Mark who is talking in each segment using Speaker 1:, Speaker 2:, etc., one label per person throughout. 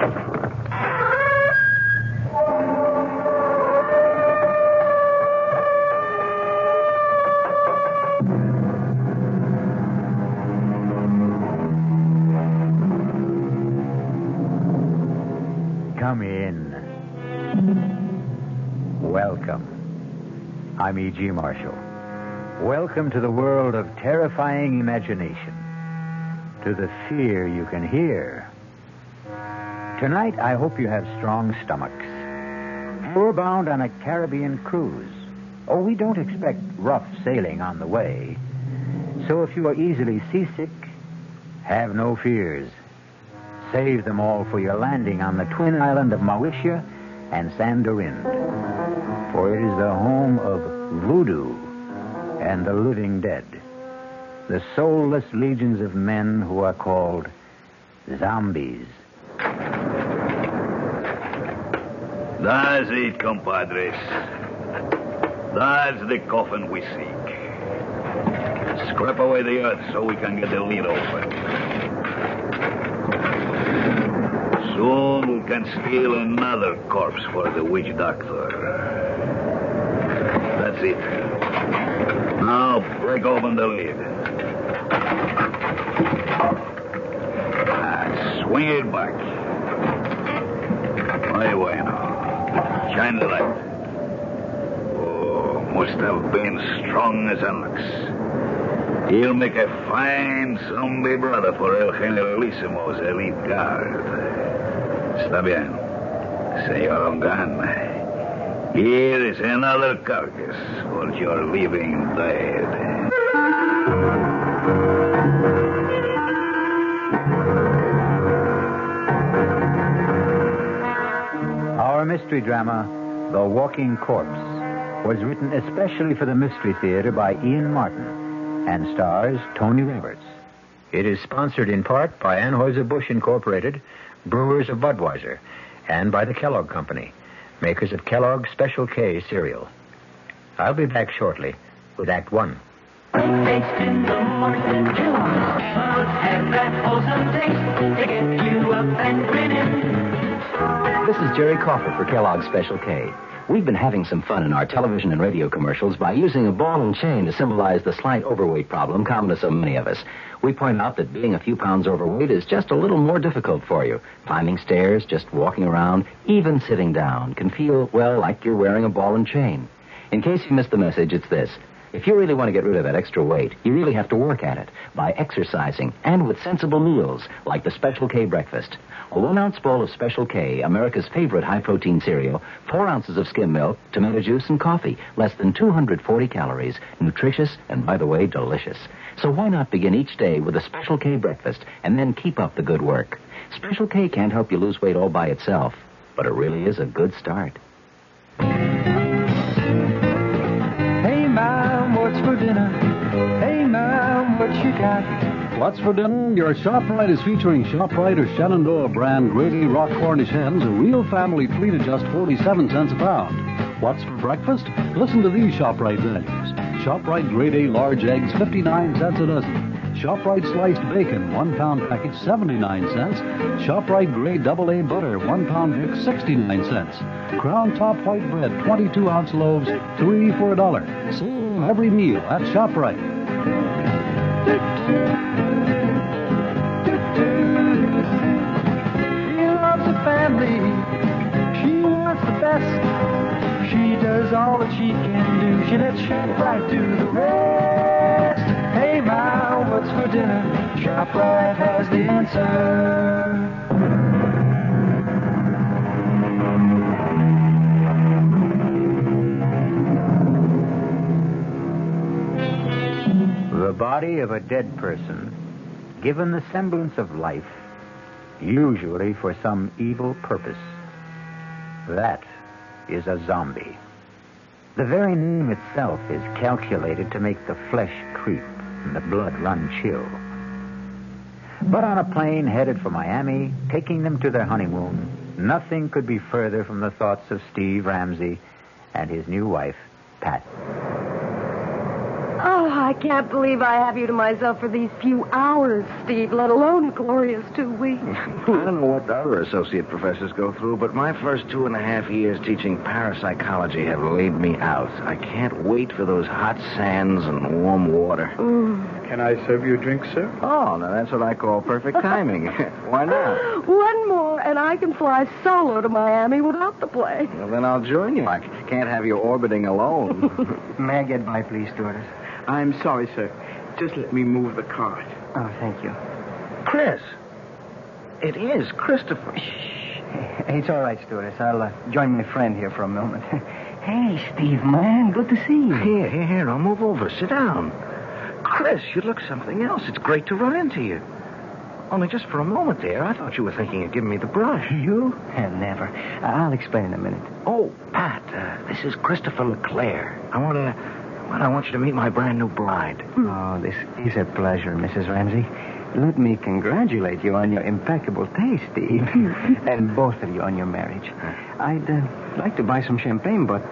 Speaker 1: Come in. Welcome. I'm E.G. Marshall. Welcome to the world of terrifying imagination. To the fear you can hear. Tonight, I hope you have strong stomachs. We're bound on a Caribbean cruise. Oh, we don't expect rough sailing on the way. So if you are easily seasick, have no fears. Save them all for your landing on the twin island of Mauritia and Sandorin. For it is the home of voodoo and the living dead. The soulless legions of men who are called zombies.
Speaker 2: That's it, compadres. That's the coffin we seek. Scrap away the earth so we can get the lid open. Soon we can steal another corpse for the witch doctor. That's it. Now break open the lid. Swing it back. Muy bueno. Shine the light. Oh, must have been strong as an ox. He'll make a fine zombie brother for El Generalissimo's elite guard. Está bien, Senor Ongan. Here is another carcass for your living dead.
Speaker 1: Our mystery drama, The Walking Corpse, was written especially for the Mystery Theater by Ian Martin and stars Tony Roberts. It is sponsored in part by Anheuser-Busch Incorporated, brewers of Budweiser, and by the Kellogg Company, makers of Kellogg's Special K cereal. I'll be back shortly with Act One.
Speaker 3: This is Jerry Crawford for Kellogg's Special K. We've been having some fun in our television and radio commercials by using a ball and chain to symbolize the slight overweight problem common to so many of us. We point out that being a few pounds overweight is just a little more difficult for you. Climbing stairs, just walking around, even sitting down can feel, well, like you're wearing a ball and chain. In case you missed the message, it's this. If you really want to get rid of that extra weight, you really have to work at it by exercising and with sensible meals like the Special K breakfast. A 1-ounce bowl of Special K, America's favorite high-protein cereal, 4 ounces of skim milk, tomato juice, and coffee. Less than 240 calories. Nutritious and, by the way, delicious. So why not begin each day with a Special K breakfast and then keep up the good work? Special K can't help you lose weight all by itself, but it really is a good start.
Speaker 4: Hey, Mom, what's for dinner? Hey, Mom, what you got?
Speaker 5: What's for dinner? Your ShopRite is featuring ShopRite or Shenandoah brand Grady Rock Cornish hens, a real family treat at just 47 cents a pound. What's for breakfast? Listen to these ShopRite values. ShopRite Grade A large eggs, 59 cents a dozen. ShopRite sliced bacon, 1 pound package, 79 cents. ShopRite Grade AA butter, 1 pound brick, 69 cents. Crown Top white bread, 22-ounce loaves, 3 for $1. So every meal at ShopRite.
Speaker 4: She loves the family. She wants the best. She does all that she can do. She lets ShopRite do the rest. Hey, Ma, what's for dinner? ShopRite has the answer.
Speaker 1: The body of a dead person, given the semblance of life, usually for some evil purpose. That is a zombie. The very name itself is calculated to make the flesh creep and the blood run chill. But on a plane headed for Miami, taking them to their honeymoon, nothing could be further from the thoughts of Steve Ramsey and his new wife, Pat.
Speaker 6: Oh, I I can't believe I have you to myself for these few hours, Steve, let alone a glorious 2 weeks.
Speaker 7: I don't know what the other associate professors go through, but my first 2.5 years teaching parapsychology have laid me out. I can't wait for those hot sands and warm water.
Speaker 8: Can I serve you a drink, sir?
Speaker 7: Oh, now that's what I call perfect timing. Why not?
Speaker 6: One more, and I can fly solo to Miami without the plane.
Speaker 7: Well, then I'll join you. I can't have you orbiting alone.
Speaker 9: May I get by, please, stewardess?
Speaker 8: I'm sorry, sir. Just let me move the cart.
Speaker 9: Oh, thank you.
Speaker 7: Chris. It is Christopher.
Speaker 9: It's all right, stewardess. I'll join my friend here for a moment. Hey, Steve, man, good to see you.
Speaker 7: Here, I'll move over. Sit down. Chris, you look something else. It's great to run into you. Only just for a moment there, I thought you were thinking of giving me the brush.
Speaker 9: You? Never. I'll explain in a minute.
Speaker 7: Oh, Pat, this is Christopher LeClaire. I want you to meet my brand new bride.
Speaker 9: Oh, this is a pleasure, Mrs. Ramsey. Let me congratulate you on your impeccable taste, Steve. And both of you on your marriage. I'd like to buy some champagne, but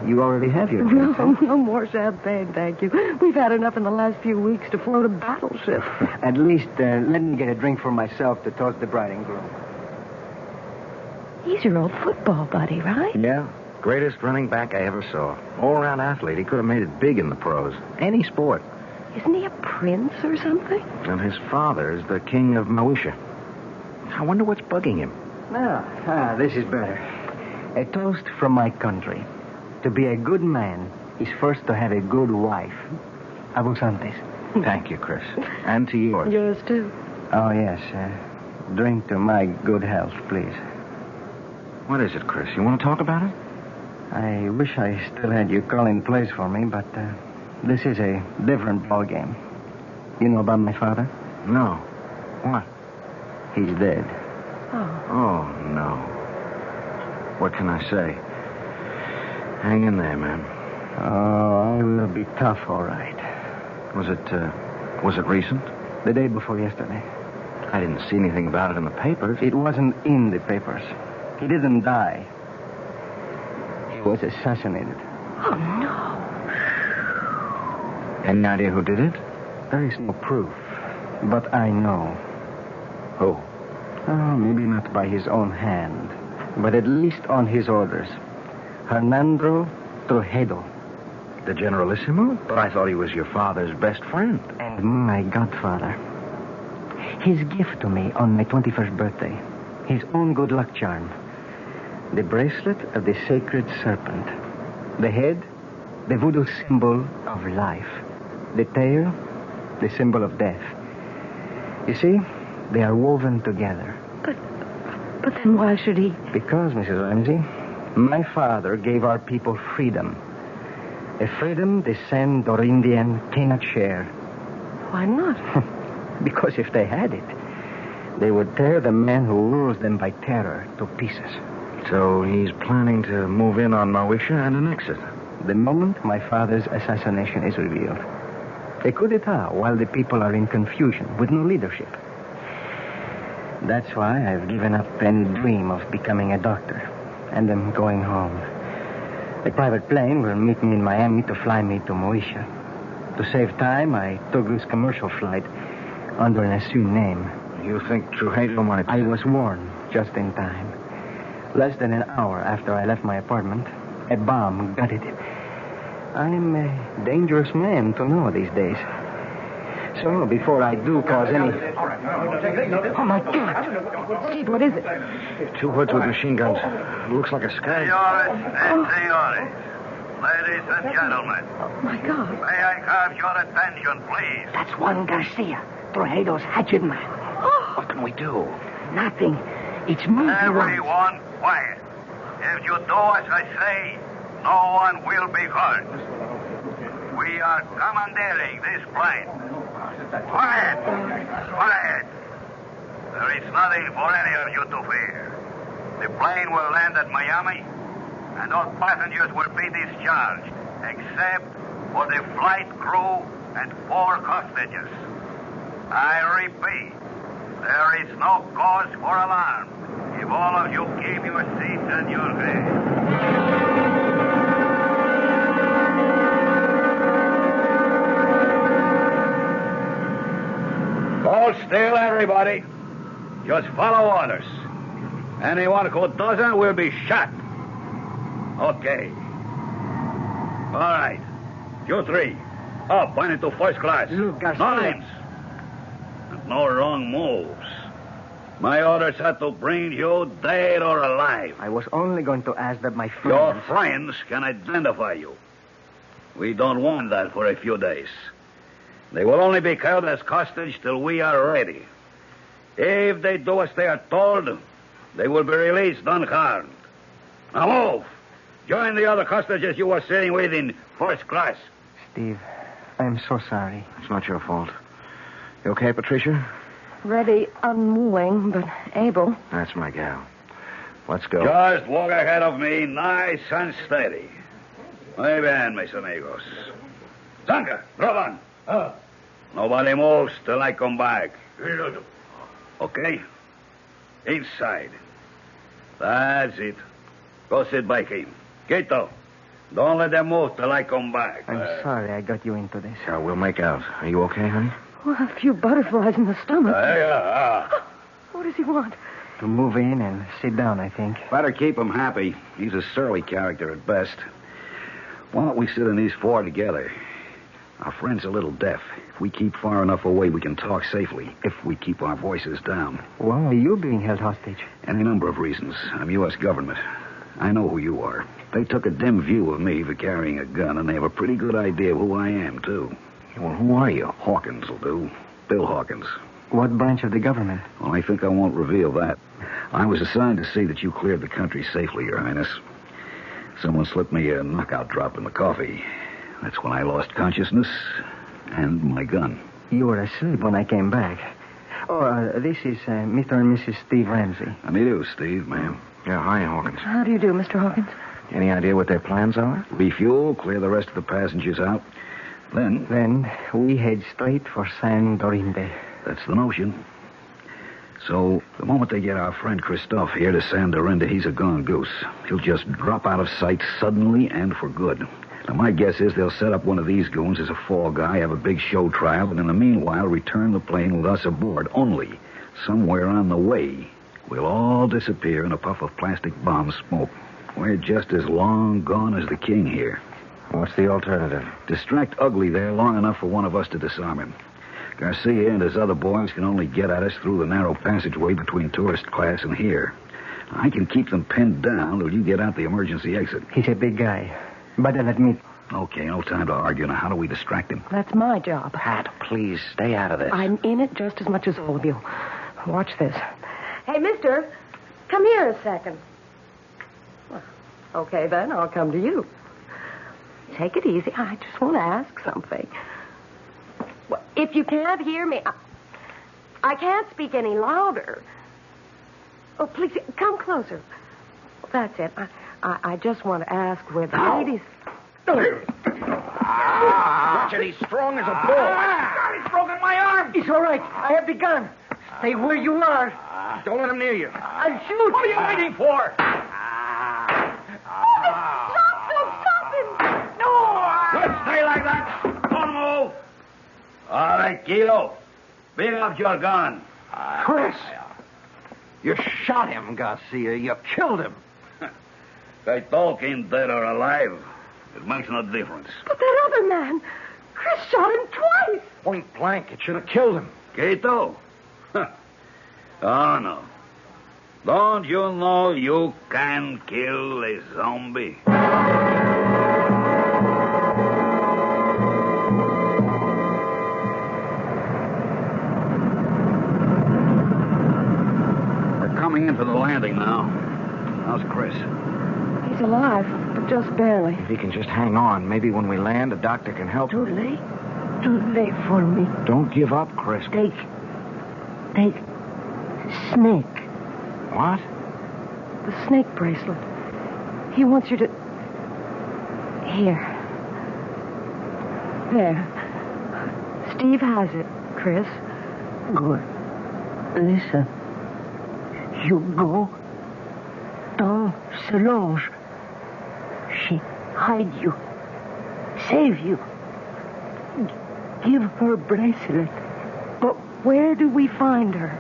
Speaker 9: you already have your drink.
Speaker 6: No more champagne, thank you. We've had enough in the last few weeks to float a battleship.
Speaker 9: At least let me get a drink for myself to toast the bride and groom.
Speaker 6: He's your old football buddy, right?
Speaker 7: Yeah. Greatest running back I ever saw. All-around athlete. He could have made it big in the pros. Any sport.
Speaker 6: Isn't he a prince or something?
Speaker 7: And his father is the king of Moesha. I wonder what's bugging him.
Speaker 9: This is better. A toast from my country. To be a good man is first to have a good wife. Abusantes.
Speaker 7: Thank you, Chris. And to yours.
Speaker 6: Yours, too.
Speaker 9: Oh, yes. Drink to my good health, please.
Speaker 7: What is it, Chris? You want to talk about it?
Speaker 9: I wish I still had you call in place for me, but this is a different ballgame. You know about my father?
Speaker 7: No. What?
Speaker 9: He's dead.
Speaker 7: Oh, no. What can I say? Hang in there, man.
Speaker 9: Oh, I will be tough, all right.
Speaker 7: Was it recent?
Speaker 9: The day before yesterday.
Speaker 7: I didn't see anything about it in the papers.
Speaker 9: It wasn't in the papers. He didn't die. He was assassinated.
Speaker 6: Oh, no.
Speaker 7: Any idea who did it?
Speaker 9: There is no proof, but I know.
Speaker 7: Who?
Speaker 9: Oh, maybe not by his own hand, but at least on his orders. Hernando Trujillo.
Speaker 7: The Generalissimo? But I thought he was your father's best friend.
Speaker 9: And my godfather. His gift to me on my 21st birthday. His own good luck charm. The bracelet of the sacred serpent. The head, the voodoo symbol of life. The tail, the symbol of death. You see, they are woven together.
Speaker 6: But then why should he?
Speaker 9: Because, Mrs. Ramsey, my father gave our people freedom. A freedom the San Indian cannot share.
Speaker 6: Why not?
Speaker 9: Because if they had it, they would tear the man who rules them by terror to pieces.
Speaker 7: So he's planning to move in on Moesha and annex it.
Speaker 9: The moment my father's assassination is revealed. A coup d'etat while the people are in confusion with no leadership. That's why I've given up any dream of becoming a doctor. And am going home. A private plane will meet me in Miami to fly me to Moesha. To save time, I took this commercial flight under an assumed name.
Speaker 7: You think Trujillo might...
Speaker 9: I was warned just in time. Less than an hour after I left my apartment, a bomb gutted it. I'm a dangerous man to know these days. So, before I do cause any...
Speaker 6: Oh, my God. Steve, what is it?
Speaker 7: Two hoods with machine guns. Looks like a sky.
Speaker 2: Signores and senores, ladies and gentlemen.
Speaker 6: Oh, my God.
Speaker 2: May I have your attention, please?
Speaker 9: That's Juan Garcia, Trujillo's hatchet man.
Speaker 7: What can we do?
Speaker 9: Nothing. It's me.
Speaker 2: Everyone quiet. If you do as I say, no one will be hurt. We are commandeering this plane. Quiet! Quiet! There is nothing for any of you to fear. The plane will land at Miami, and all passengers will be discharged, except for the flight crew and 4 hostages. I repeat, there is no cause for alarm if all of you keep your seats and your heads. Hold still, everybody. Just follow orders. Anyone who doesn't will be shot. Okay. All right. You three. Up, pointing to first class.
Speaker 9: Look, Garcia.
Speaker 2: No names. And no wrong moves. My orders are to bring you dead or alive.
Speaker 9: I was only going to ask that my
Speaker 2: Your
Speaker 9: friends...
Speaker 2: friends can identify you. We don't want that for a few days. They will only be held as hostage till we are ready. If they do as they are told, they will be released unharmed. Now move. Join the other hostages you were sitting with in first class.
Speaker 9: Steve, I'm so sorry.
Speaker 7: It's not your fault. You okay, Patricia?
Speaker 6: Ready, unwilling, but able.
Speaker 7: That's my gal. Let's go.
Speaker 2: Just walk ahead of me, nice and steady. Muy bien, mis amigos. Zanka, drop on. Nobody moves till I come back. Okay? Inside. That's it. Go sit by him. Quito, don't let them move till I come back.
Speaker 9: I'm sorry I got you into this.
Speaker 7: Yeah, we'll make out. Are you okay, honey?
Speaker 6: Well, a few butterflies in the stomach.
Speaker 2: Yeah.
Speaker 6: What does he want?
Speaker 9: To move in and sit down, I think.
Speaker 2: Better keep him happy. He's a surly character at best. Why don't we sit in these four together? Our friend's a little deaf. If we keep far enough away, we can talk safely. If we keep our voices down.
Speaker 9: Why are you being held hostage?
Speaker 2: Any number of reasons. I'm U.S. government. I know who you are. They took a dim view of me for carrying a gun, and they have a pretty good idea of who I am, too.
Speaker 7: Well, who are you?
Speaker 2: Hawkins will do. Bill Hawkins.
Speaker 9: What branch of the government?
Speaker 2: Well, I think I won't reveal that. I was assigned to see that you cleared the country safely, Your Highness. Someone slipped me a knockout drop in the coffee. That's when I lost consciousness and my gun.
Speaker 9: You were asleep when I came back. This is Mr. and Mrs. Steve Ramsey.
Speaker 2: I meet you, Steve, ma'am.
Speaker 7: Yeah, hi, Hawkins.
Speaker 6: How do you do, Mr. Hawkins?
Speaker 7: Any idea what their plans are?
Speaker 2: Refuel, clear the rest of the passengers out.
Speaker 9: Then we head straight for San Dorinde.
Speaker 2: That's the notion. So, the moment they get our friend Christophe here to San Dorinde, he's a gone goose. He'll just drop out of sight suddenly and for good. Now, my guess is they'll set up one of these goons as a fall guy, have a big show trial, and in the meanwhile return the plane with us aboard. Only, somewhere on the way, we'll all disappear in a puff of plastic bomb smoke. We're just as long gone as the king here.
Speaker 7: What's the alternative?
Speaker 2: Distract Ugly there long enough for one of us to disarm him. Garcia and his other boys can only get at us through the narrow passageway between tourist class and here. I can keep them pinned down till you get out the emergency exit.
Speaker 9: He's a big guy. But I'll admit...
Speaker 2: Okay, no time to argue. Now, how do we distract him?
Speaker 6: That's my job.
Speaker 7: Pat, please, stay out of this.
Speaker 6: I'm in it just as much as all of you. Watch this. Hey, mister, come here a second. Well, okay, then, I'll come to you. Take it easy. I just want to ask something. Well, if you can't hear me, I can't speak any louder. Oh, please, come closer. That's it. I just want to ask where the ladies...
Speaker 7: Watch it, he's strong as a bull.
Speaker 8: God, he's broken my arm.
Speaker 9: It's all right. I have the gun. Stay where you are.
Speaker 7: Don't let him near you.
Speaker 9: I'll shoot.
Speaker 8: What are you waiting for?
Speaker 6: Stop him!
Speaker 8: No!
Speaker 2: Good, stay like that. Don't move. All right, Kilo. Bring up your gun.
Speaker 7: Chris! You shot him, Garcia. You killed him.
Speaker 2: They talking dead or alive. It makes no difference.
Speaker 6: But that other man, Chris shot him twice.
Speaker 7: Point blank. It should have killed him.
Speaker 2: Quito? Oh, no. Don't you know you can kill a zombie? We're coming in for the landing now. How's Chris?
Speaker 6: He's alive, but just barely.
Speaker 7: If he can just hang on, maybe when we land, a doctor can help
Speaker 6: Too
Speaker 7: him.
Speaker 6: late. Too late for me.
Speaker 7: Don't give up, Chris.
Speaker 6: Take Snake.
Speaker 7: What?
Speaker 6: The snake bracelet. He wants you to... Here. There. Steve has it, Chris.
Speaker 10: Good. Listen. You go. Dans Solange. She hide you. Save you. Give her bracelet.
Speaker 6: Where do we find her?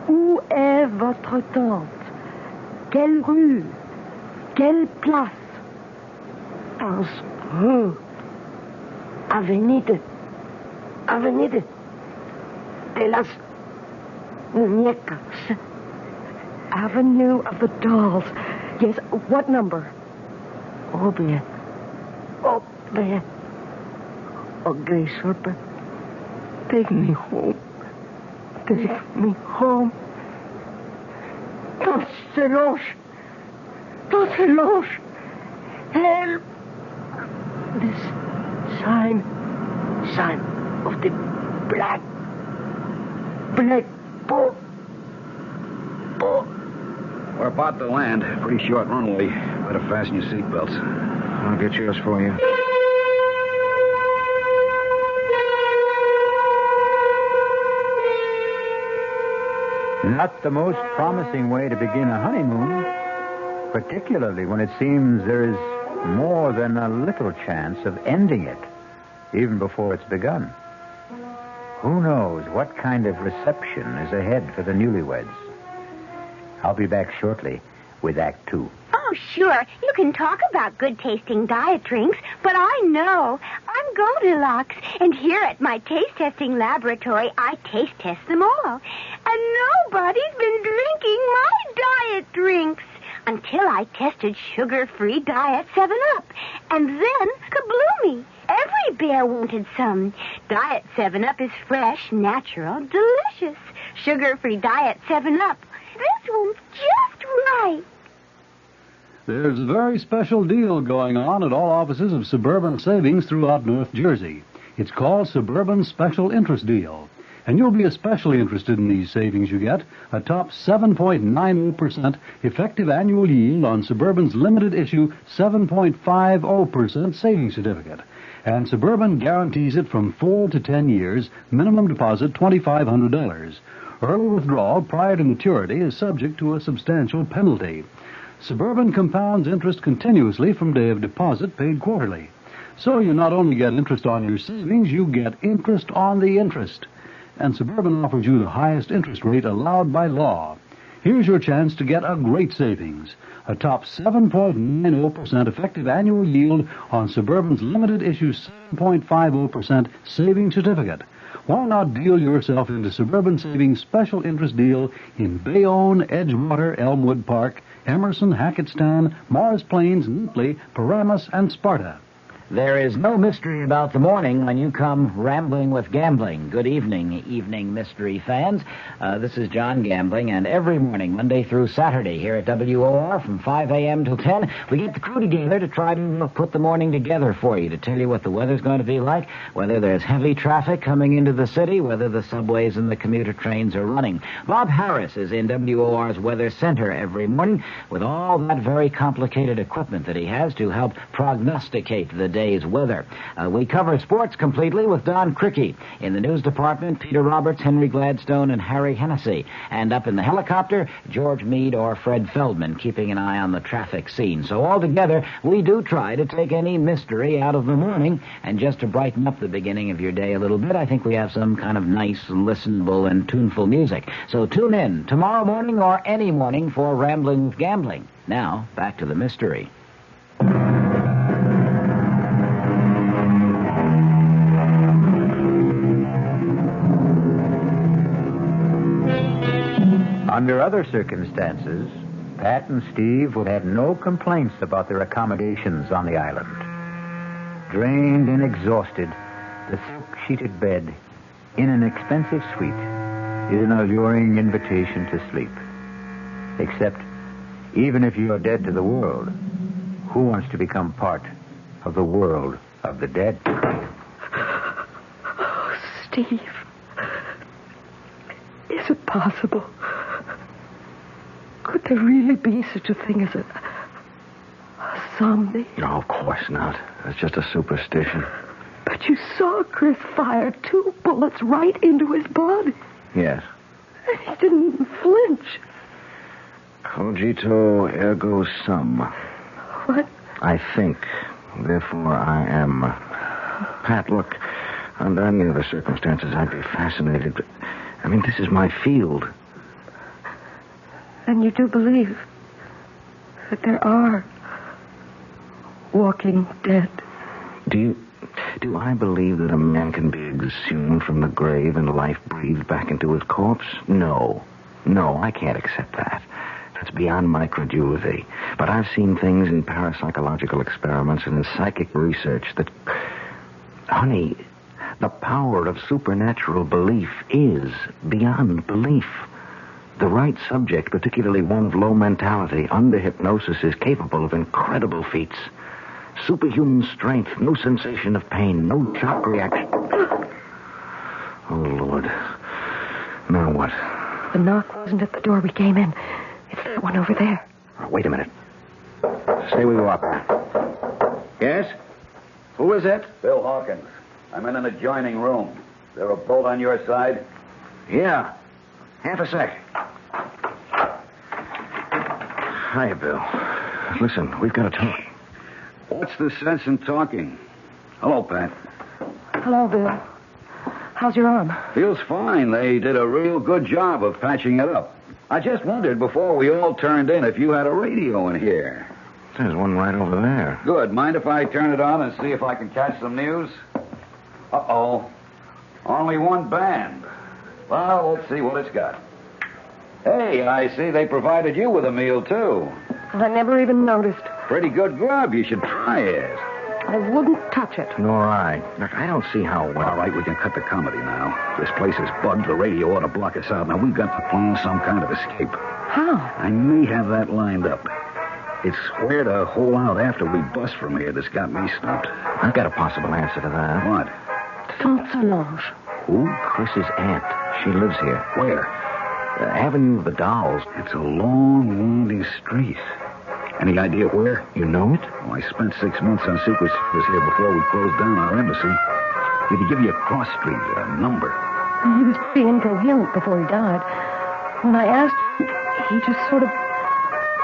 Speaker 6: Où est votre tante? Quelle rue? Quelle place?
Speaker 10: Dans Avenida de las Muñecas.
Speaker 6: Avenue of the Dolls. Yes, what number?
Speaker 10: Oh, there. Oh, Grace Harper. Take me home. Take me home. Don't se loge. Help. This sign of the black boat.
Speaker 2: We're about to land. Pretty short runway. Better fasten your seatbelts.
Speaker 7: I'll get yours for you.
Speaker 1: Not the most promising way to begin a honeymoon, particularly when it seems there is more than a little chance of ending it, even before it's begun. Who knows what kind of reception is ahead for the newlyweds? I'll be back shortly with Act 2.
Speaker 11: Oh, sure. You can talk about good-tasting diet drinks, but I know. I'm Goldilocks, and here at my taste-testing laboratory, I taste-test them all. And nobody's been drinking my diet drinks until I tested sugar-free Diet 7-Up. And then, kabloomy, every bear wanted some. Diet 7-Up is fresh, natural, delicious. Sugar-free Diet 7-Up. This one's just right.
Speaker 5: There's a very special deal going on at all offices of Suburban Savings throughout North Jersey. It's called Suburban Special Interest Deal. And you'll be especially interested in these savings you get. A top 7.90% effective annual yield on Suburban's limited issue 7.50% savings certificate. And Suburban guarantees it from 4 to 10 years, minimum deposit $2,500. Early withdrawal prior to maturity is subject to a substantial penalty. Suburban compounds interest continuously from day of deposit paid quarterly. So you not only get interest on your savings, you get interest on the interest. And Suburban offers you the highest interest rate allowed by law. Here's your chance to get a great savings. A top 7.90% effective annual yield on Suburban's limited issue 7.50% savings certificate. Why not deal yourself into Suburban Savings Special Interest Deal in Bayonne, Edgewater, Elmwood Park, Emerson, Hackettstown, Morris Plains, Nutley, Paramus, and Sparta.
Speaker 3: There is no mystery about the morning when you come rambling with gambling. Good evening, mystery fans. This is John Gambling, and every morning, Monday through Saturday, here at WOR from 5 a.m. till 10, we get the crew together to try to put the morning together for you, to tell you what the weather's going to be like, whether there's heavy traffic coming into the city, whether the subways and the commuter trains are running. Bob Harris is in WOR's Weather Center every morning with all that very complicated equipment that he has to help prognosticate the day's weather. We cover sports completely with Don Cricky. In the news department, Peter Roberts, Henry Gladstone, and Harry Hennessy. And up in the helicopter, George Meade or Fred Feldman, keeping an eye on the traffic scene. So altogether, we do try to take any mystery out of the morning. And just to brighten up the beginning of your day a little bit, I think we have some kind of nice, listenable, and tuneful music. So tune in tomorrow morning or any morning for Rambling with Gambling. Now, back to the mystery.
Speaker 1: Under other circumstances, Pat and Steve would have no complaints about their accommodations on the island. Drained and exhausted, the silk-sheeted bed in an expensive suite is an alluring invitation to sleep. Except, even if you're dead to the world, who wants to become part of the world of the dead?
Speaker 6: Oh, Steve. Is it possible? Could there really be such a thing as a zombie?
Speaker 7: No, of course not. It's just a superstition.
Speaker 6: But you saw Chris fire 2 bullets right into his body.
Speaker 7: Yes.
Speaker 6: And he didn't even flinch.
Speaker 7: Cogito ergo sum.
Speaker 6: What?
Speaker 7: I think, therefore I am. Pat, look, Under any other circumstances, I'd be fascinated. But, I mean, this is my field.
Speaker 6: And you do believe that there are walking dead?
Speaker 7: Do I believe that a man can be exhumed from the grave and life breathed back into his corpse? No, I can't accept that. That's beyond my credulity. But I've seen things in parapsychological experiments and in psychic research that... Honey, the power of supernatural belief is beyond belief. The right subject, particularly one of low mentality, under hypnosis, is capable of incredible feats. Superhuman strength, no sensation of pain, no shock reaction. Oh, Lord. Now what?
Speaker 6: The knock wasn't at the door we came in. It's that one over there.
Speaker 7: Oh, wait a minute. Stay where you are. Yes? Who is it?
Speaker 2: Bill Hawkins. I'm in an adjoining room. Is there a bolt on your side?
Speaker 7: Yeah. Half a sec. Hiya, Bill. Listen, we've got to talk.
Speaker 2: What's the sense in talking? Hello, Pat.
Speaker 6: Hello, Bill. How's your arm?
Speaker 2: Feels fine. They did a real good job of patching it up. I just wondered before we all turned in if you had a radio in here.
Speaker 7: There's one right over there.
Speaker 2: Good. Mind if I turn it on and see if I can catch some news? Uh-oh. Only one band. Well, let's see what it's got. Hey, I see they provided you with a meal, too.
Speaker 6: I never even noticed.
Speaker 2: Pretty good grub. You should try it.
Speaker 6: I wouldn't touch it.
Speaker 7: Nor I. Look, I don't see how well...
Speaker 2: All right, we can cut the comedy now. This place is bugged. The radio ought to block us out. Now, we've got to plan some kind of escape.
Speaker 6: How?
Speaker 2: I may have that lined up. It's where to hole out after we bust from here that's got me stumped.
Speaker 7: I've got a possible answer to that.
Speaker 2: What?
Speaker 6: Solange.
Speaker 7: Who? Chris's aunt. She lives here.
Speaker 2: Where?
Speaker 7: Avenue of the Dolls.
Speaker 2: It's a long, winding street. Any idea where?
Speaker 7: You know it?
Speaker 2: Well, I spent 6 months on Secret Service here before we closed down our embassy. Did he give you a cross street, a number?
Speaker 6: He was pretty incoherent before he died. When I asked him, he just sort of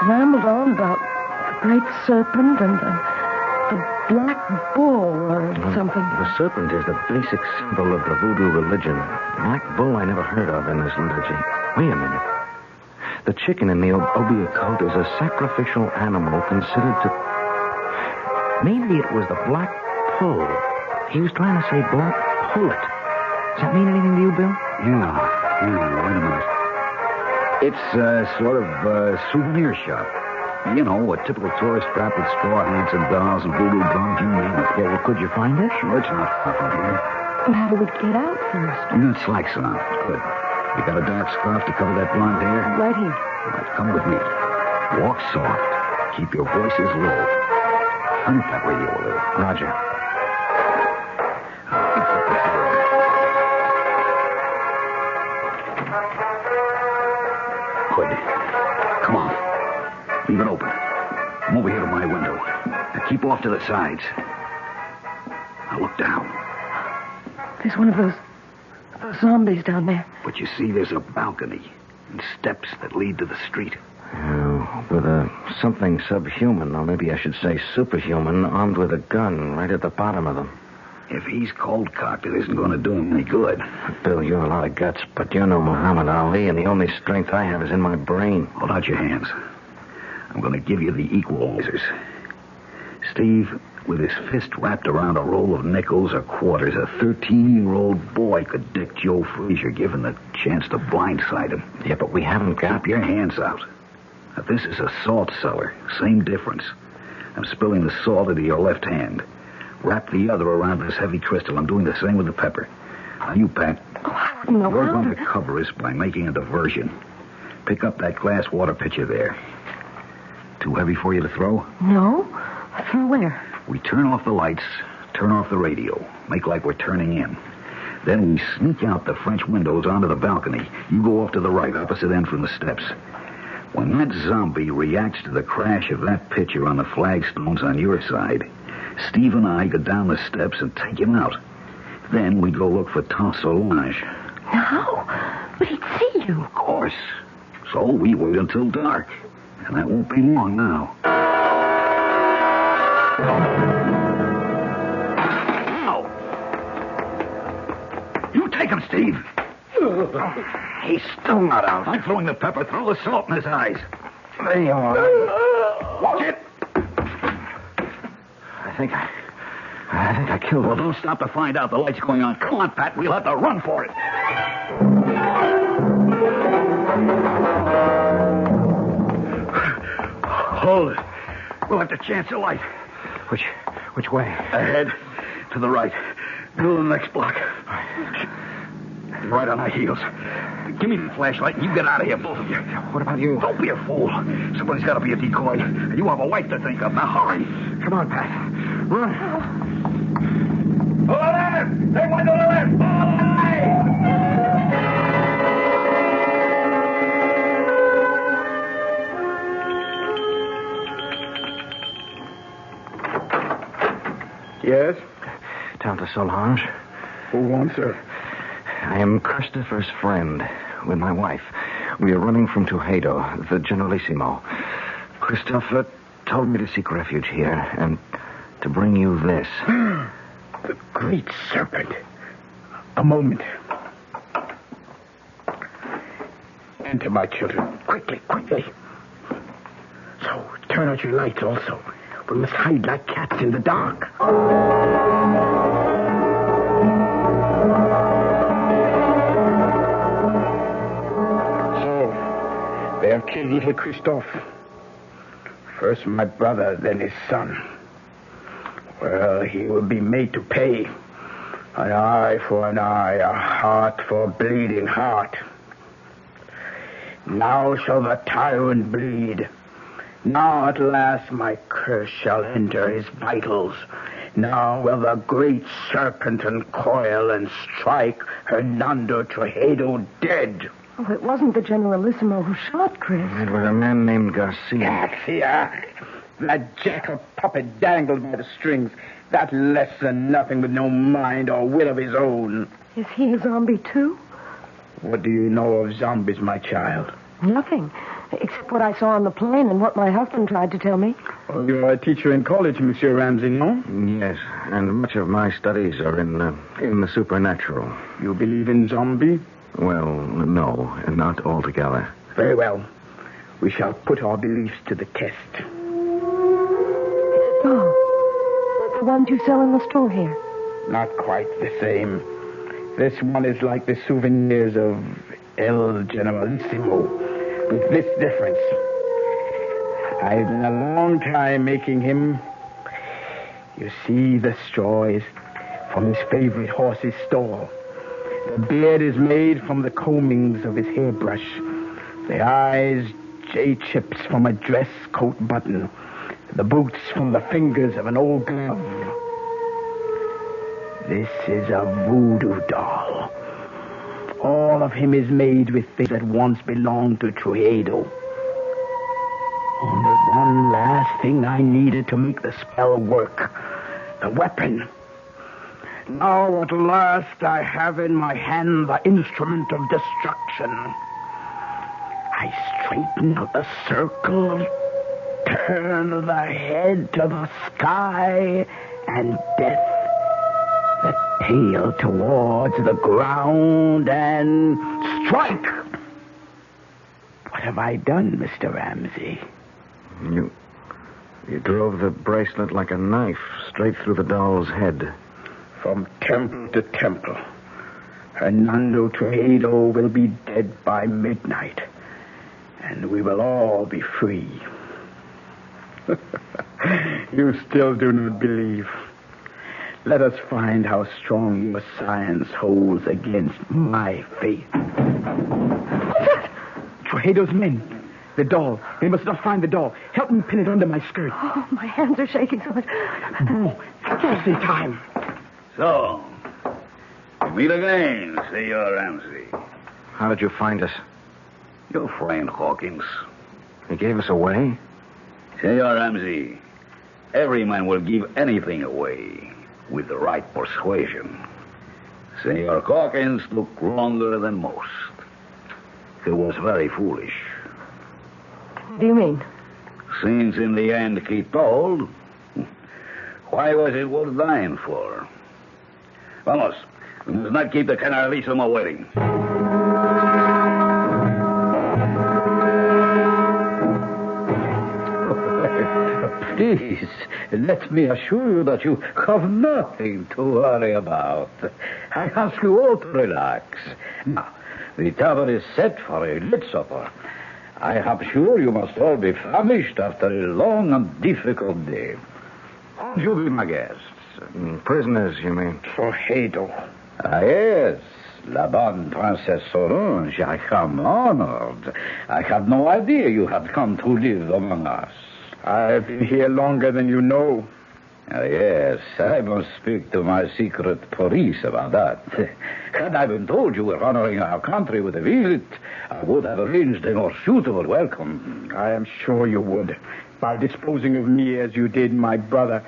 Speaker 6: rambled on about the great serpent and the black bull or something.
Speaker 7: The serpent is the basic symbol of the voodoo religion. Black bull I never heard of in this liturgy. Wait a minute. The chicken in the Obeah cult is a sacrificial animal considered to... Maybe it was the black pull. He was trying to say black pullet. Does that mean anything to you, Bill?
Speaker 2: Yeah, wait a minute. It's sort of a souvenir shop. You know, a typical tourist trap with straw hats and dolls and voodoo drums, you name it.
Speaker 7: Yeah, well, could you find it?
Speaker 2: Sure, it's not far from here.
Speaker 6: But how do we get out first?
Speaker 2: You got slacks on. Good. You got a dark scarf to cover that blonde hair?
Speaker 6: Right here.
Speaker 2: All right, come with me. Walk soft. Keep your voices low. Turn up that radio a little.
Speaker 7: Roger.
Speaker 2: Good. Come on. Leave it open. I'm over here to my window. Now keep off to the sides. Now look down.
Speaker 6: There's one of those zombies down there.
Speaker 2: But you see, there's a balcony and steps that lead to the street.
Speaker 7: With something subhuman, or maybe I should say superhuman, armed with a gun right at the bottom of them.
Speaker 2: If he's cold-cocked, it isn't going to do him any good.
Speaker 7: Bill, you're a lot of guts, but you're no Muhammad Ali, and the only strength I have is in my brain.
Speaker 2: Hold out your hands. I'm going to give you the equalizers. Steve, with his fist wrapped around a roll of nickels or quarters, a 13-year-old boy could dick Joe Frazier, given the chance to blindside him.
Speaker 7: Yeah, but we haven't got...
Speaker 2: Keep your hands out. Now, this is a salt cellar. Same difference. I'm spilling the salt into your left hand. Wrap the other around this heavy crystal. I'm doing the same with the pepper. Now, you, Pat, you're going to cover us by making a diversion. Pick up that glass water pitcher there. Too heavy for you to throw?
Speaker 6: No. From where?
Speaker 2: We turn off the lights, turn off the radio, make like we're turning in. Then we sneak out the French windows onto the balcony. You go off to the right, opposite end from the steps. When that zombie reacts to the crash of that pitcher on the flagstones on your side, Steve and I go down the steps and take him out. Then we go look for Solange.
Speaker 6: How? But he'd see you.
Speaker 2: Of course. So we wait until dark. And that won't be long now. Ow! him, Steve.
Speaker 7: He's still not out.
Speaker 2: I'm throwing the pepper. Throw the salt in his eyes.
Speaker 7: There you are.
Speaker 2: Watch it.
Speaker 7: I think I killed
Speaker 2: Well,
Speaker 7: him.
Speaker 2: don't stop to find out. The light's going on. Come on, Pat. We'll have to run for it. Hold it. We'll have to chance a light.
Speaker 7: Which way?
Speaker 2: Ahead. To the right. Middle of the next block. Right on our heels. Give me the flashlight and you get out of here, both of you.
Speaker 7: What about you?
Speaker 2: Don't be a fool. Somebody's got to be a decoy. And you have a wife to think of. Now hurry.
Speaker 7: Come on, Pat. Run.
Speaker 2: Over there! Take one to the left!
Speaker 8: Yes?
Speaker 7: Down to Solange.
Speaker 8: Who wants her?
Speaker 7: I am Christopher's friend with my wife. We are running from Tuxedo, the Generalissimo. Christopher told me to seek refuge here and to bring you this.
Speaker 8: The great serpent. A moment. Enter, my children. Quickly, quickly. So, turn out your lights also. We must hide like cats in the dark. So, they have killed little Christophe. First my brother, then his son. Well, he will be made to pay. An eye for an eye, a heart for a bleeding heart. Now shall the tyrant bleed. Now at last my curse shall enter his vitals. Now will the great serpent uncoil and strike Hernando Tuxedo dead.
Speaker 6: Oh, it wasn't the Generalissimo who shot Chris.
Speaker 7: It was a man named Garcia.
Speaker 8: Garcia! That jackal puppet dangled by the strings. That less than nothing with no mind or will of his own.
Speaker 6: Is he a zombie, too?
Speaker 8: What do you know of zombies, my child?
Speaker 6: Nothing, except what I saw on the plane and what my husband tried to tell me.
Speaker 8: Oh, you're a teacher in college, Monsieur Ramsey, no?
Speaker 7: Yes, and much of my studies are in the supernatural.
Speaker 8: You believe in zombie?
Speaker 7: Well, no, not altogether.
Speaker 8: Very well. We shall put our beliefs to the test.
Speaker 6: Oh, like the ones you sell in the store here.
Speaker 8: Not quite the same. This one is like the souvenirs of El Generalissimo, with this difference. I've been a long time making him. You see, the straw is from his favorite horse's stall. The beard is made from the combings of his hairbrush. The eyes, J-chips from a dress coat button. The boots from the fingers of an old glove. This is a voodoo doll. All of him is made with things that once belonged to Tuxedo. Only one last thing I needed to make the spell work. The weapon. Now at last I have in my hand the instrument of destruction. I straighten out the circle, turn the head to the sky, and death. The tail towards the ground, and strike! What have I done, Mr. Ramsey?
Speaker 7: You drove the bracelet like a knife straight through the doll's head.
Speaker 8: From temple to temple. Hernando Tuxedo will be dead by midnight, and we will all be free. You still do not believe. Let us find how strong your science holds against my faith. What's that? Tuxedo's men. The doll. We must not find the doll. Help me pin it under my skirt.
Speaker 6: Oh, my hands are shaking so much.
Speaker 8: Oh, just in time.
Speaker 2: So, we meet again, Senor Ramsey.
Speaker 7: How did you find us?
Speaker 2: Your friend Hawkins.
Speaker 7: He gave us away?
Speaker 2: Senor Ramsey, every man will give anything away with the right persuasion. Senor Hawkins took longer than most. He was very foolish.
Speaker 6: What do you mean?
Speaker 2: Since in the end he told, why was it worth dying for? Vamos, We must not keep the Generalissimo waiting.
Speaker 5: Please, let me assure you that you have nothing to worry about. I ask you all to relax. Now, the table is set for a late supper. I am sure you must all be famished after a long and difficult day. Won't you be my guests?
Speaker 7: Prisoners, you mean?
Speaker 8: For Hado.
Speaker 5: Ah, yes. La bonne Princesse Solange, I am honored. I had no idea you had come to live among us.
Speaker 8: I've been here longer than you know.
Speaker 5: Yes, I must speak to my secret police about that. Had I been told you were honoring our country with a visit, I would have arranged a more suitable welcome.
Speaker 8: I am sure you would, by disposing of me as you did my brother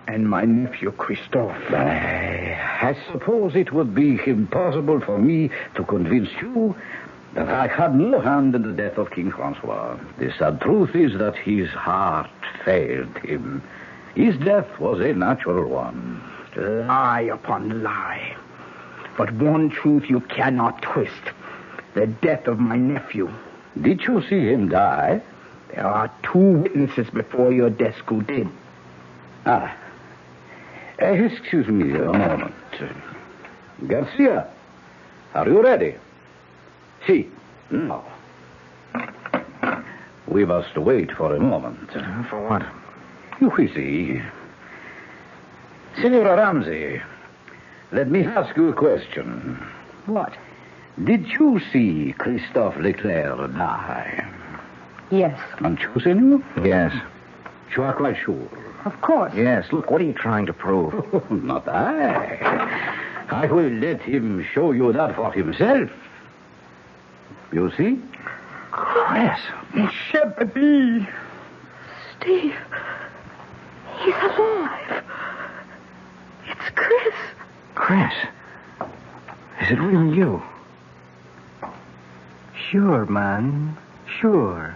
Speaker 8: and my nephew, Christophe.
Speaker 5: I suppose it would be impossible for me to convince you that I had no hand in the death of King Francois. The sad truth is that his heart failed him. His death was a natural one.
Speaker 8: Lie upon lie. But one truth you cannot twist. The death of my nephew.
Speaker 5: Did you see him die?
Speaker 8: There are 2 witnesses before your desk who did.
Speaker 5: Excuse me a moment. Garcia, are you ready? Si. No. We must wait for a moment.
Speaker 7: For what?
Speaker 5: You will see. Senora Ramsey, let me ask you a question.
Speaker 6: What?
Speaker 5: Did you see Christophe Leclerc die?
Speaker 6: Yes.
Speaker 5: And you, senor?
Speaker 7: Yes.
Speaker 5: You are quite sure?
Speaker 6: Of course.
Speaker 7: Yes, look, what are you trying to prove?
Speaker 5: Not I. I will let him show you that for himself. You see?
Speaker 7: Chris.
Speaker 8: Mon cher baby.
Speaker 6: Steve. He's alive. It's Chris.
Speaker 7: Chris. Is it really you?
Speaker 9: Sure, man. Sure.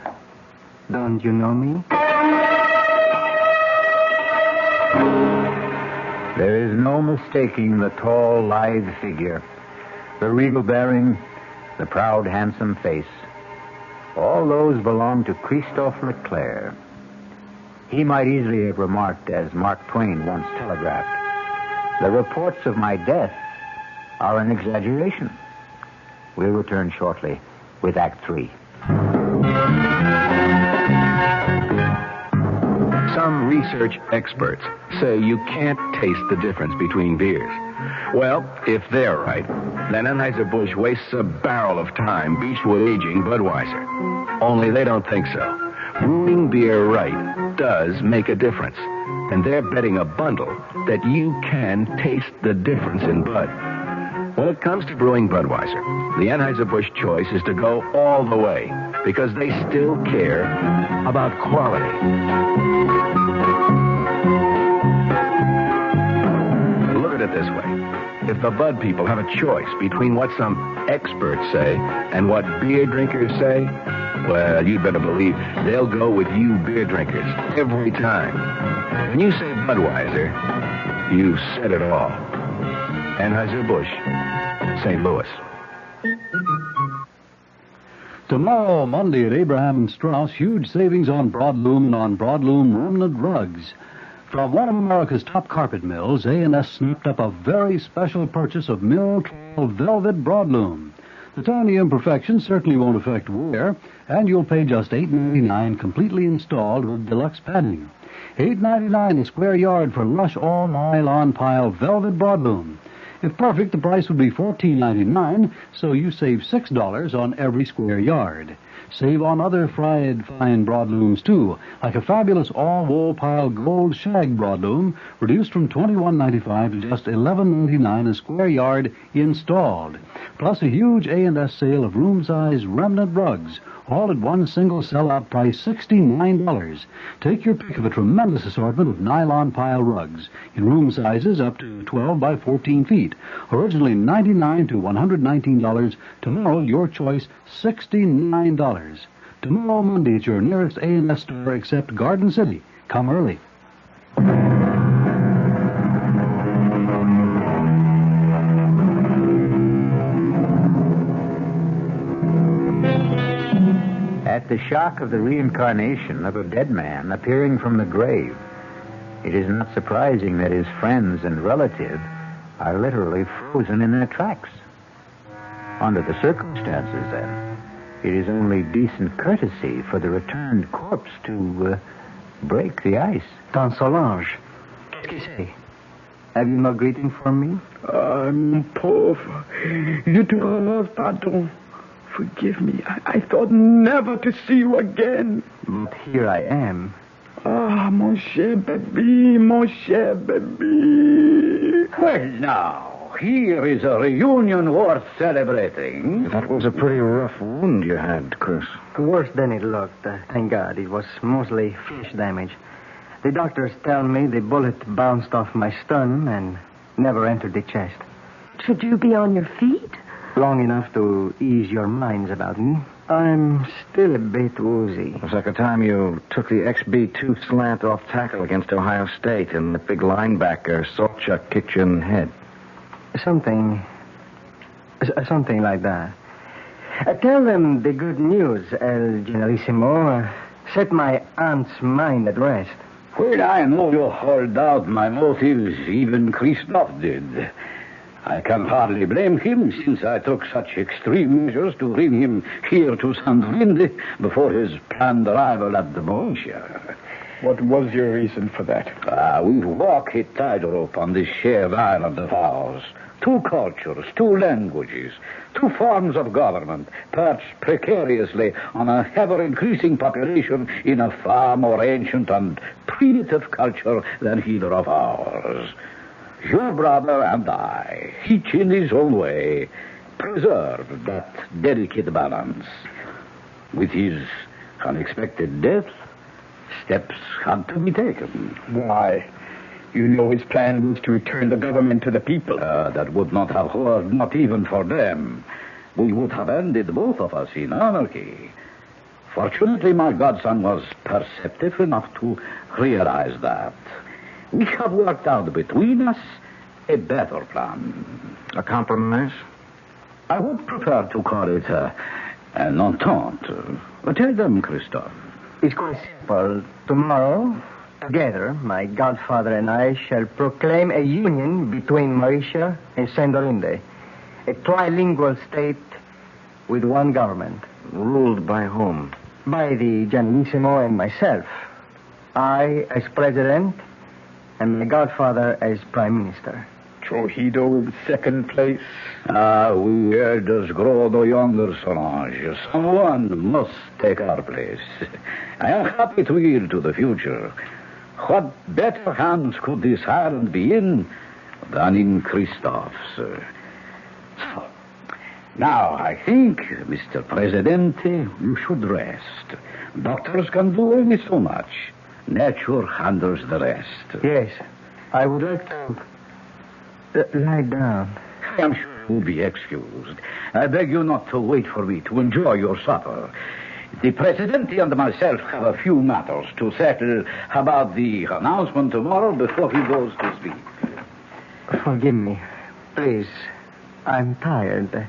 Speaker 9: Don't you know me?
Speaker 1: There is no mistaking the tall, lithe figure, the regal bearing, the proud, handsome face. All those belong to Christophe Leclerc. He might easily have remarked, as Mark Twain once telegraphed, "The reports of my death are an exaggeration." We'll return shortly with Act 3.
Speaker 12: Some research experts say you can't taste the difference between beers. Well, if they're right, then Anheuser-Busch wastes a barrel of time Beechwood aging Budweiser. Only they don't think so. Brewing beer right does make a difference. And they're betting a bundle that you can taste the difference in Bud. When it comes to brewing Budweiser, the Anheuser-Busch choice is to go all the way because they still care about quality. Look at it this way. If the Bud people have a choice between what some experts say and what beer drinkers say, well, you'd better believe they'll go with you beer drinkers every time. When you say Budweiser, you've said it all. Anheuser-Busch, St. Louis.
Speaker 5: Tomorrow, Monday at Abraham and Strauss, huge savings on broadloom and on broadloom remnant rugs. From one of America's top carpet mills, A&S snapped up a very special purchase of mill velvet broadloom. The tiny imperfections certainly won't affect wear, and you'll pay just $8.99 completely installed with deluxe padding. $8.99 a square yard for lush all-nylon pile velvet broadloom. If perfect, the price would be $14.99, so you save $6 on every square yard. Save on other fine broadlooms, too, like a fabulous all-wool pile gold shag broadloom, reduced from $21.95 to just $11.99 a square yard installed. Plus a huge A&S sale of room-size remnant rugs, all at one single sell-out price, $69. Take your pick of a tremendous assortment of nylon pile rugs in room sizes up to 12 by 14 feet. Originally $99 to $119. Tomorrow, your choice, $69. Tomorrow, Monday, at your nearest A&S store except Garden City. Come early.
Speaker 1: the shock of the reincarnation of a dead man appearing from the grave, it is not surprising that his friends and relatives are literally frozen in their tracks. Under the circumstances, then, it is only decent courtesy for the returned corpse to break the ice.
Speaker 9: Tante Solange, qu'est-ce que c'est? Have you no greeting for me?
Speaker 8: Mon pauvre, je te relève, pardon. Forgive me. I thought never to see you again.
Speaker 9: But here I am.
Speaker 8: Ah, mon cher bébé, mon cher bébé.
Speaker 13: Well, now, here is a reunion worth celebrating.
Speaker 7: That was a pretty rough wound you had, Chris.
Speaker 9: Worse than it looked. Thank God. It was mostly flesh damage. The doctors tell me the bullet bounced off my sternum and never entered the chest.
Speaker 6: Should you be on your feet?
Speaker 9: Long enough to ease your minds about me. I'm still a bit woozy.
Speaker 7: It was like the time you took the XB2 slant off tackle against Ohio State and the big linebacker, Solchuk, kicked you in the head.
Speaker 9: Something like that. Tell them the good news, El Generalissimo. Set my aunt's mind at rest.
Speaker 13: Well, I know you hold out my motives, even Christoph did. I can hardly blame him, since I took such extreme measures to bring him here to Sandrinde before his planned arrival at the Borussia.
Speaker 8: What was your reason for that?
Speaker 13: We walk a tightrope on this shared island of ours. 2 cultures, 2 languages, 2 forms of government, perched precariously on a ever-increasing population in a far more ancient and primitive culture than either of ours. Your brother and I, each in his own way, preserved that delicate balance. With his unexpected death, steps had to be taken.
Speaker 8: Why? You know his plan was to return the government to the people.
Speaker 13: That would not have worked, not even for them. We would have ended both of us in anarchy. Fortunately, my godson was perceptive enough to realize that. We have worked out between us a better plan.
Speaker 7: A compromise?
Speaker 13: I would prefer to call it an entente. Tell them, Christophe.
Speaker 9: It's quite simple. Tomorrow, together, my godfather and I shall proclaim a union between Mauritia and Sandrinde. A trilingual state with one government.
Speaker 7: Ruled by whom?
Speaker 9: By the Generalissimo and myself. I as president, and my godfather as prime minister.
Speaker 8: Trujillo in second place.
Speaker 13: We elders grow no younger, Solange. Someone must take our place. I am happy to yield to the future. What better hands could this island be in than in Christophe's? So, now, I think, Mr. Presidente, you should rest. Doctors can do only so much. Nature handles the rest.
Speaker 9: Yes, I would like to lie down.
Speaker 13: I am sure you will be excused. I beg you not to wait for me to enjoy your supper. The Presidente and myself have a few matters to settle about the announcement tomorrow before he goes to sleep.
Speaker 9: Forgive me. Please. I'm tired.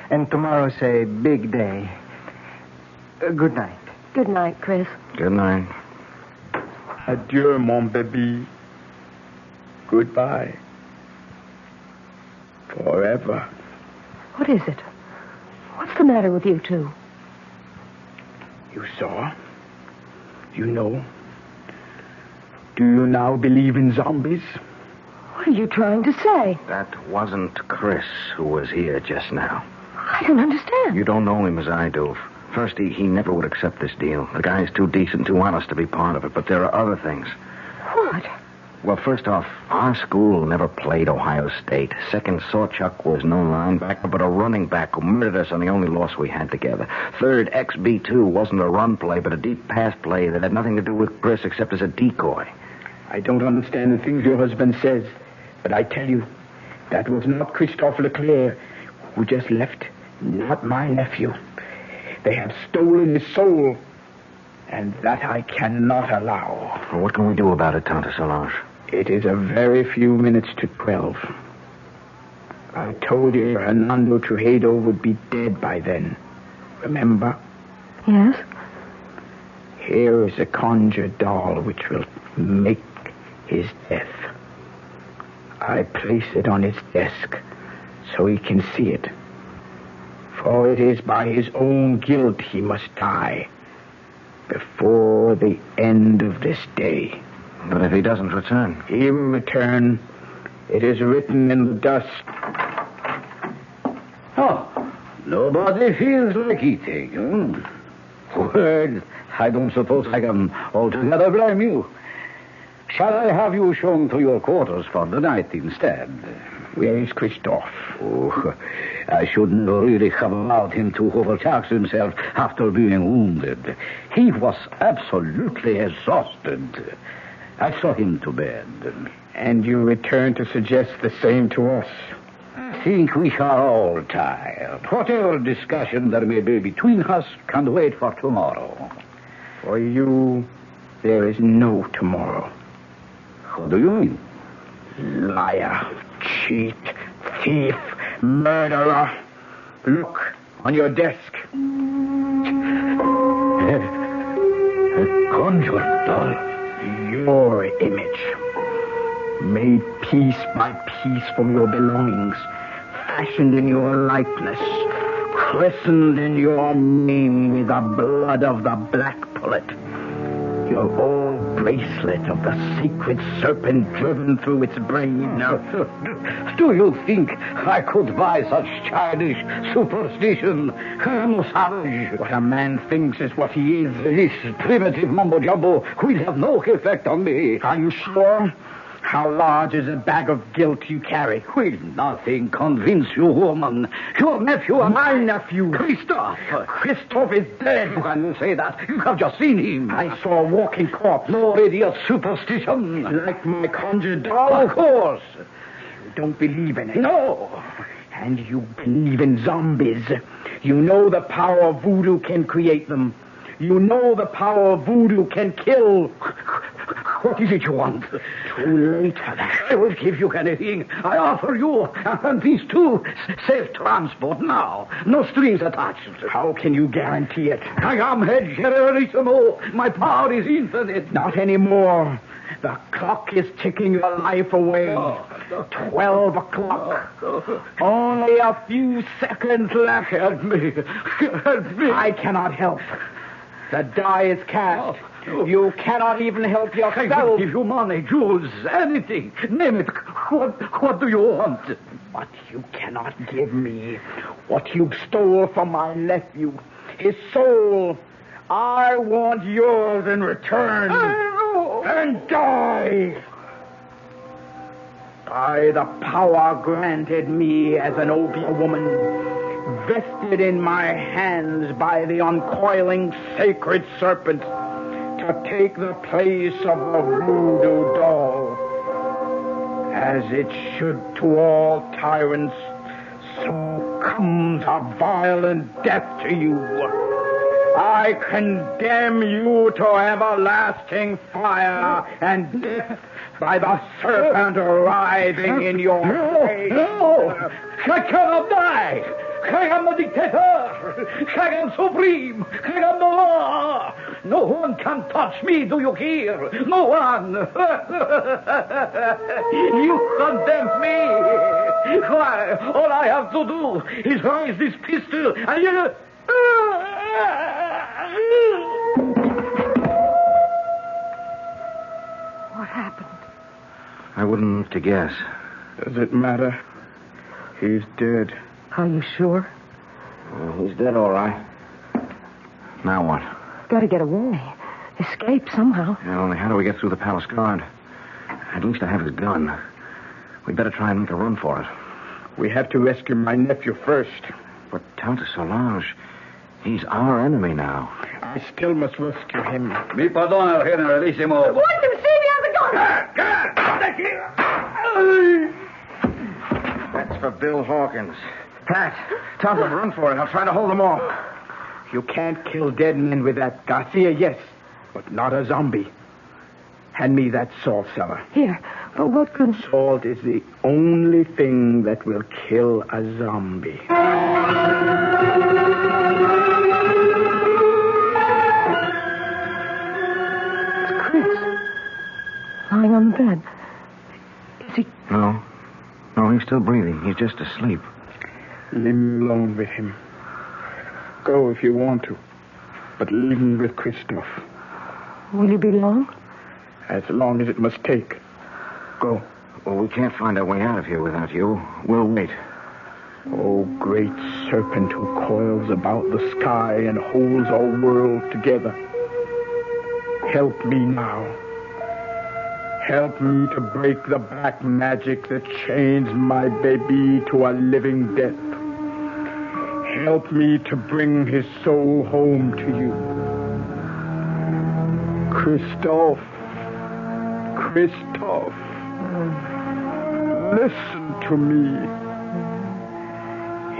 Speaker 9: And tomorrow's a big day. Good night.
Speaker 6: Good night, Chris.
Speaker 7: Good night.
Speaker 8: Adieu, mon baby. Goodbye. Forever.
Speaker 6: What is it? What's the matter with you two?
Speaker 8: You saw? You know? Do you now believe in zombies?
Speaker 6: What are you trying to say?
Speaker 7: That wasn't Chris who was here just now.
Speaker 6: I don't understand.
Speaker 7: You don't know him as I do. First, he never would accept this deal. The guy's too decent, too honest to be part of it. But there are other things.
Speaker 6: What?
Speaker 7: Well, first off, our school never played Ohio State. Second, Sawchuck was no linebacker, but a running back who murdered us on the only loss we had together. Third, XB2 wasn't a run play, but a deep pass play that had nothing to do with Chris except as a decoy.
Speaker 8: I don't understand the things your husband says, but I tell you, that was not Christophe Leclerc who just left, not my nephew. They have stolen his soul, and that I cannot allow.
Speaker 7: Well, what can we do about it, Tante Solange?
Speaker 8: It is a very few minutes to 12. I told you Hernando Trujillo would be dead by then. Remember?
Speaker 6: Yes.
Speaker 8: Here is a conjured doll which will make his death. I place it on his desk so he can see it. For it is by his own guilt he must die before the end of this day.
Speaker 7: But if he doesn't return?
Speaker 8: He will return. It is written in the dust.
Speaker 13: Oh, nobody feels like eating. Well, I don't suppose I can altogether blame you. Shall I have you shown to your quarters for the night instead?
Speaker 8: Where is Christophe?
Speaker 13: Oh, I shouldn't really have allowed him to overtax himself after being wounded. He was absolutely exhausted. I saw him to bed.
Speaker 8: And you return to suggest the same to us?
Speaker 13: I think we are all tired. Whatever discussion there may be between us can wait for tomorrow.
Speaker 8: For you, there is no tomorrow.
Speaker 13: What do you mean?
Speaker 8: Liar, cheat, thief, murderer. Look on your desk.
Speaker 13: A conjured doll.
Speaker 8: Your image. Made piece by piece from your belongings. Fashioned in your likeness. Christened in your name with the blood of the black pullet. Your old bracelet of the sacred serpent driven through its brain.
Speaker 13: Now, do you think I could buy such childish superstition? I'm savage.
Speaker 8: What a man thinks is what he is.
Speaker 13: This primitive mumbo-jumbo will have no effect on me.
Speaker 8: Are you sure? How large is a bag of guilt you carry?
Speaker 13: Will nothing convince you, woman? Your nephew and
Speaker 8: my nephew.
Speaker 13: Christophe.
Speaker 8: Christophe is dead.
Speaker 13: Can you say that? You have just seen him.
Speaker 8: I saw a walking corpse.
Speaker 13: No idiot superstition.
Speaker 8: Like my conjured doll?
Speaker 13: Of course.
Speaker 8: You don't believe in it?
Speaker 13: No.
Speaker 8: And you believe in zombies. You know the power of voodoo can create them. You know the power of voodoo can kill.
Speaker 13: What is it you want?
Speaker 8: Too late for that.
Speaker 13: I will give you anything. I offer you, and these two, safe transport now. No strings attached.
Speaker 8: How can you guarantee it?
Speaker 13: I am head generalissimo. My power is infinite.
Speaker 8: Not anymore. The clock is ticking your life away. 12 o'clock. Only a few seconds left.
Speaker 13: Help me. Help me.
Speaker 8: I cannot help. The die is cast. You cannot even help yourself.
Speaker 13: I will give you money, jewels, anything. Name it. What do you want?
Speaker 8: But you cannot give me what you stole from my nephew. His soul. I want yours in return. And die. By the power granted me as an Obeah woman, vested in my hands by the uncoiling sacred serpent, to take the place of a voodoo doll. As it should to all tyrants, so comes a violent death to you. I condemn you to everlasting fire and death by the serpent writhing in your face.
Speaker 13: No! I cannot die! I am the dictator! I am supreme! I am the law! No one can touch me, do you hear? No one! You condemn me! Why, all I have to do is raise this pistol and you...
Speaker 6: What happened?
Speaker 7: I wouldn't have to guess.
Speaker 8: Does it matter? He's dead.
Speaker 6: Are you sure?
Speaker 7: He's dead, all right. Now what?
Speaker 6: Got to get away. Escape somehow.
Speaker 7: Yeah, only how do we get through the palace guard? At least I have his gun. We'd better try and make a run for it.
Speaker 8: We have to rescue my nephew first.
Speaker 7: But Count Solange, he's our enemy now.
Speaker 8: I still must rescue him.
Speaker 13: Mi perdona, generalissimo.
Speaker 6: Why did you see me on the gun?
Speaker 7: That's for Bill Hawkins.
Speaker 8: Pat, tell them run for it. I'll try to hold them off. You can't kill dead men with that. Garcia, yes, but not a zombie. Hand me that salt cellar.
Speaker 6: Here, but what could...
Speaker 8: Salt is the only thing that will kill a zombie.
Speaker 6: Chris. Lying on the bed. Is he...
Speaker 7: No, he's still breathing. He's just asleep.
Speaker 8: Leave me alone with him. Go if you want to, but leave me with Christophe.
Speaker 6: Will you be long?
Speaker 8: As long as it must take. Go.
Speaker 7: Well, we can't find our way out of here without you. We'll wait.
Speaker 8: Oh, great serpent who coils about the sky and holds our world together. Help me now. Help me to break the black magic that chains my baby to a living death. Help me to bring his soul home to you. Christophe. Listen to me.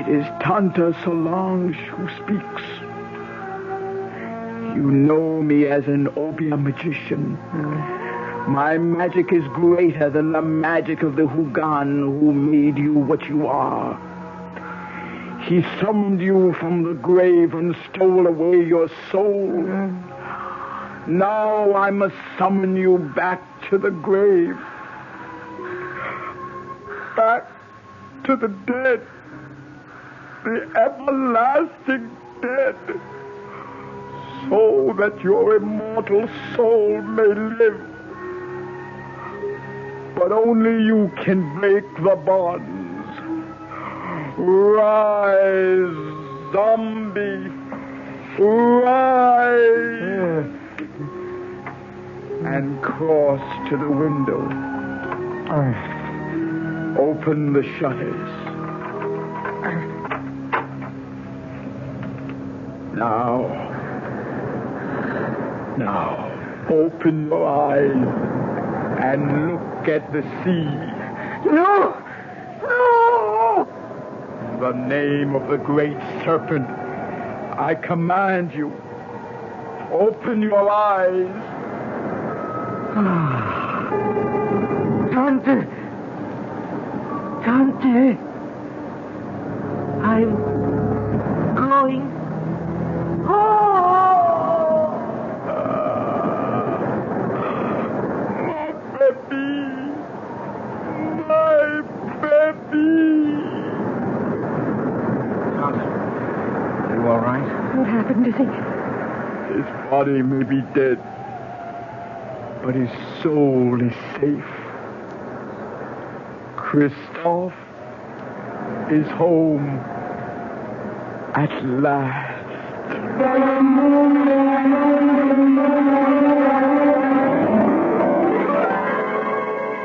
Speaker 8: It is Tante Solange who speaks. You know me as an opium magician. My magic is greater than the magic of the Hugan who made you what you are. He summoned you from the grave and stole away your soul. Now I must summon you back to the grave. Back to the dead. The everlasting dead. So that your immortal soul may live. But only you can break the bonds. Rise, zombie. Rise. And cross to the window. Open the shutters. Now, open your eyes and look at the sea. No! In the name of the great serpent, I command you, open your eyes.
Speaker 10: Tante, I'm going home.
Speaker 8: My baby.
Speaker 7: Tante, are you all right?
Speaker 6: What happened to him?
Speaker 8: His body may be dead, but his soul is safe. Christophe is home at last.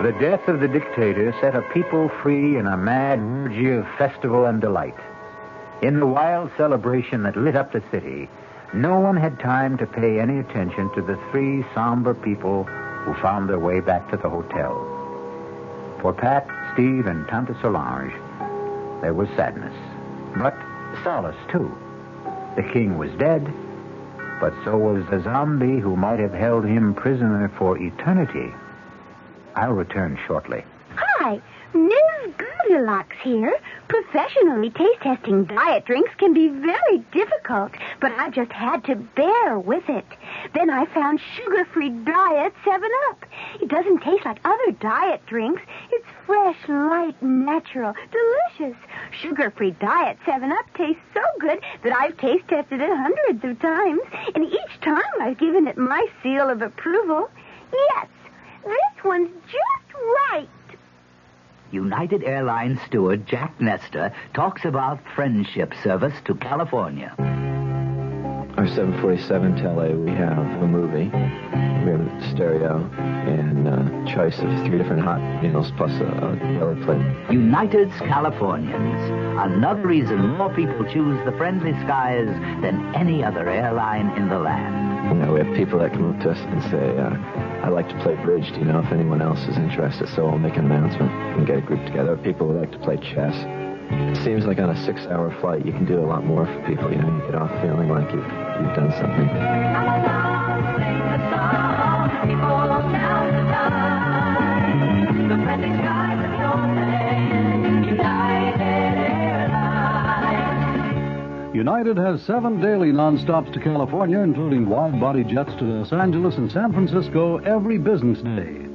Speaker 1: The death of the dictator set a people free in a mad orgy of festival and delight. In the wild celebration that lit up the city, no one had time to pay any attention to the three somber people who found their way back to the hotel. For Pat, Steve, and Tante Solange, there was sadness, but solace, too. The king was dead, but so was the zombie who might have held him prisoner for eternity. I'll return shortly.
Speaker 11: Hi, Ms. Goldilocks here. Professionally taste-testing diet drinks can be very difficult, but I just had to bear with it. Then I found sugar-free diet 7-Up. It doesn't taste like other diet drinks. It's fresh, light, natural, delicious. Sugar-free diet 7-Up tastes so good that I've taste-tested it hundreds of times, and each time I've given it my seal of approval. Yes, this one's just right.
Speaker 14: United Airlines steward Jack Nestor talks about friendship service to California.
Speaker 15: Our 747 to LA, we have a movie, we have a stereo, and a choice of 3 different hot meals plus a yellow plate.
Speaker 14: United's Californians. Another reason more people choose the friendly skies than any other airline in the land.
Speaker 15: You know, we have people that come up to us and say, I'd like to play bridge. Do you know if anyone else is interested? So I'll make an announcement and get a group together. People would like to play chess. It seems like on a 6-hour flight, you can do a lot more for people. You know, you get off feeling like you've done something.
Speaker 5: United has 7 daily non-stops to California, including wide-body jets to Los Angeles and San Francisco every business day.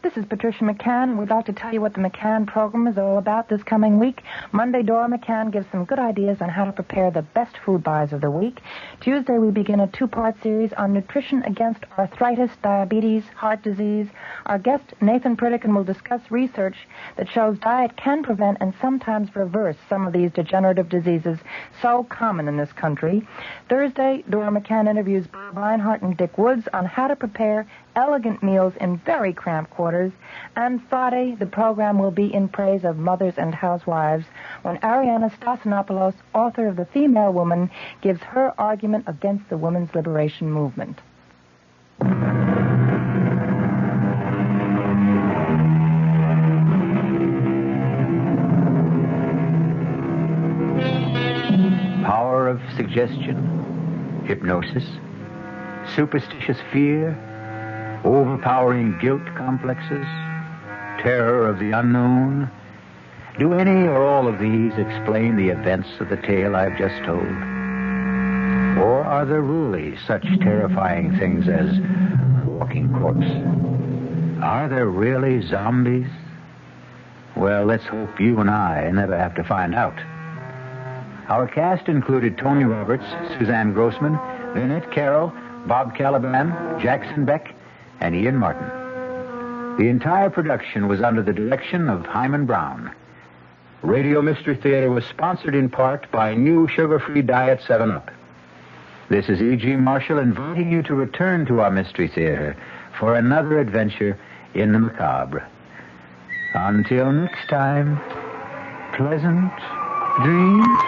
Speaker 16: This is Patricia McCann. We'd like to tell you what the McCann program is all about this coming week. Monday, Dora McCann gives some good ideas on how to prepare the best food buys of the week. Tuesday, we begin a 2-part series on nutrition against arthritis, diabetes, heart disease. Our guest, Nathan Pritikin, will discuss research that shows diet can prevent and sometimes reverse some of these degenerative diseases so common in this country. Thursday, Dora McCann interviews Bob Reinhardt and Dick Woods on how to prepare elegant meals in very cramped quarters. And Friday, the program will be in praise of mothers and housewives when Ariana Stasinopoulos, author of The Female Woman, gives her argument against the women's liberation movement.
Speaker 1: Power of suggestion, hypnosis, superstitious fear, overpowering guilt complexes, terror of the unknown. Do any or all of these explain the events of the tale I've just told? Or are there really such terrifying things as walking corpse? Are there really zombies? Well, let's hope you and I never have to find out. Our cast included Tony Roberts, Suzanne Grossman, Lynette Carroll, Bob Caliban, Jackson Beck, and Ian Martin. The entire production was under the direction of Hyman Brown. Radio Mystery Theater was sponsored in part by new sugar-free diet 7-Up. This is E.G. Marshall inviting you to return to our Mystery Theater for another adventure in the macabre. Until next time, pleasant dreams.